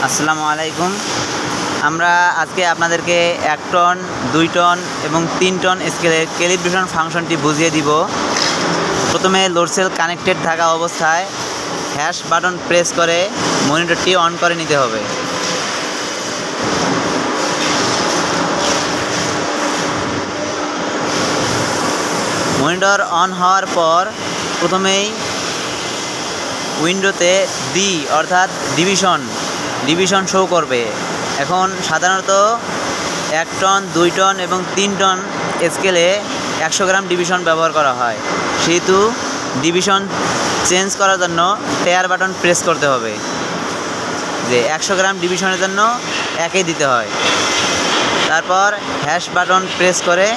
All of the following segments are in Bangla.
আসসালামু আলাইকুম। আমরা আজকে আপনাদেরকে 1 টন, 2 টন এবং 3 টন স্কেলের ক্যালিব্রেশন ফাংশনটি বুঝিয়ে দিব। প্রথমে লোড সেল কানেক্টেড থাকা অবস্থায় হ্যাশ বাটন প্রেস করে মনিটরটি অন করে নিতে হবে। মনিটর অন হওয়ার পর প্রথমেই উইন্ডোতে ডি অর্থাৎ ডিভিশন শো করবে। এখন সাধারণত 1 টন, 2 টন এবং 3 টন স্কেলে 100 গ্রাম ডিভিশন ব্যবহার করা হয়, সেহেতু ডিভিশন চেঞ্জ করার জন্য টেয়ার বাটন প্রেস করতে হবে। যে 100 গ্রাম ডিভিশনের জন্য 1 দিতে হয়। তারপর হ্যাশ বাটন প্রেস করে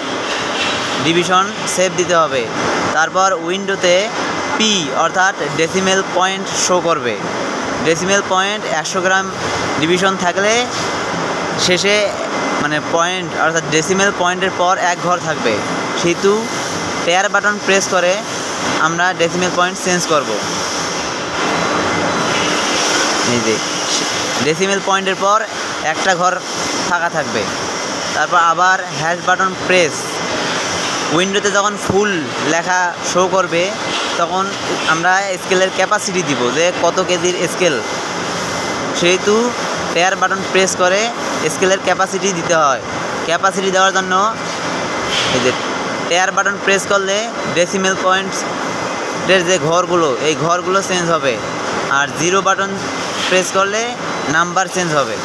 ডিভিশন সেভ দিতে হবে। তারপর উইন্ডোতে পি অর্থাৎ ডেসিমেল পয়েন্ট শো করবে। ডেসিমেল পয়েন্ট 100 গ্রাম ডিভিশন থাকলে শেষে পয়েন্ট অর্থাৎ ডেসিমেল পয়েন্টের পর 1 ঘর থাকবে, সেহেতু টেয়ার বাটন প্রেস করে আমরা ডেসিমেল পয়েন্ট চেঞ্জ করব। এই যে ডেসিমেল পয়েন্টের পর 1টা ঘর ফাঁকা থাকবে। তারপর আবার হ্যাশ বাটন প্রেস, উইন্ডোতে যখন ফুল লেখা শো করবে তখন আমরা স্কেলের ক্যাপাসিটি দিব, যে কত কেজির স্কেল, সেহেতু টেয়ার বাটন প্রেস করে স্কেলের ক্যাপাসিটি দিতে হয়। ক্যাপাসিটি দেওয়ার জন্য এই যে টেয়ার বাটন প্রেস করলে ডেসিমেল পয়েন্টের যে ঘরগুলো, এই ঘরগুলো চেঞ্জ হবে, আর 0 বাটন প্রেস করলে নাম্বার চেঞ্জ হবে।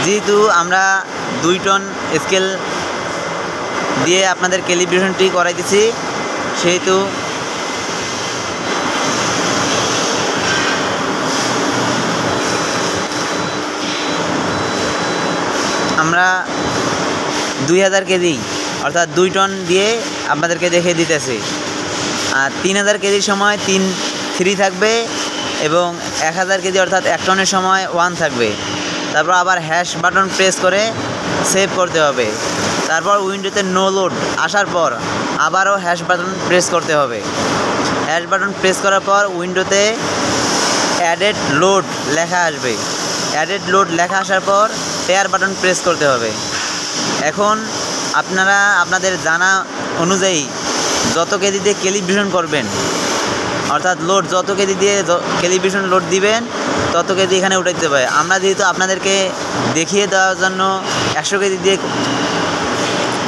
যেহেতু আমরা 2 টন স্কেল দিয়ে আপনাদের ক্যালিব্রেশনটি করাইতেছি, সেহেতু আমরা 2000 কেজি অর্থাৎ 2 টন দিয়ে আপনাদেরকে দেখিয়ে দিতেছি। আর 3000 কেজির সময় 3 থাকবে এবং 1000 কেজি অর্থাৎ 1 টনের সময় 1 থাকবে। তারপর আবার হ্যাশ বাটন প্রেস করে সেভ করতে হবে। তারপর উইন্ডোতে নো লোড আসার পর আবারও হ্যাশ বাটন প্রেস করতে হবে। হ্যাশ বাটন প্রেস করার পর উইন্ডোতে অ্যাডেড লোড লেখা আসবে। অ্যাডেড লোড লেখা আসার পর টেয়ার বাটন প্রেস করতে হবে। এখন আপনারা আপনাদের জানা অনুযায়ী যত কেজি দিয়ে ক্যালিব্রেশন করবেন, অর্থাৎ লোড যত কেজি দিয়ে ক্যালিব্রেশন লোড দিবেন তত কেজি এখানে উঠাইতে হবে। আমরা যেহেতু আপনাদেরকে দেখিয়ে দেওয়ার জন্য 100 কেজি দিয়ে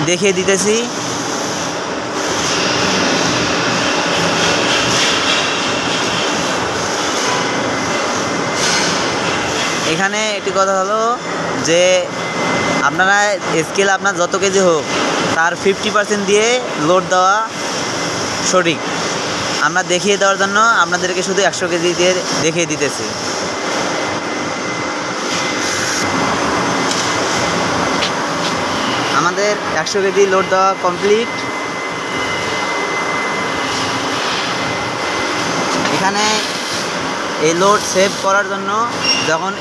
দেখিয়ে দিতেছি। এখানে একটি কথা হলো যে আপনারা স্কেল আপনার যত কেজি হোক তার 50% দিয়ে লোড দেওয়া সঠিক। আমরা দেখিয়ে দেওয়ার জন্য আপনাদেরকে শুধু 100 কেজি দিয়ে দেখিয়ে দিতেছি। আমাদের 100 কেজি লোড দেওয়া কমপ্লিট। এখানে এই লোড সেভ করার জন্য যখন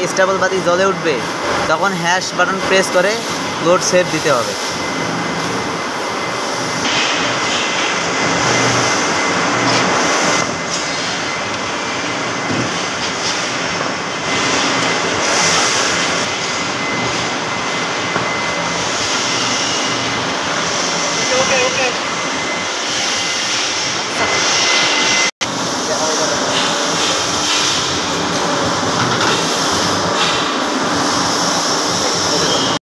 স্টেবল বাতি জ্বলে উঠবে তখন হ্যাশ বাটন প্রেস করে লোড সেভ দিতে হবে।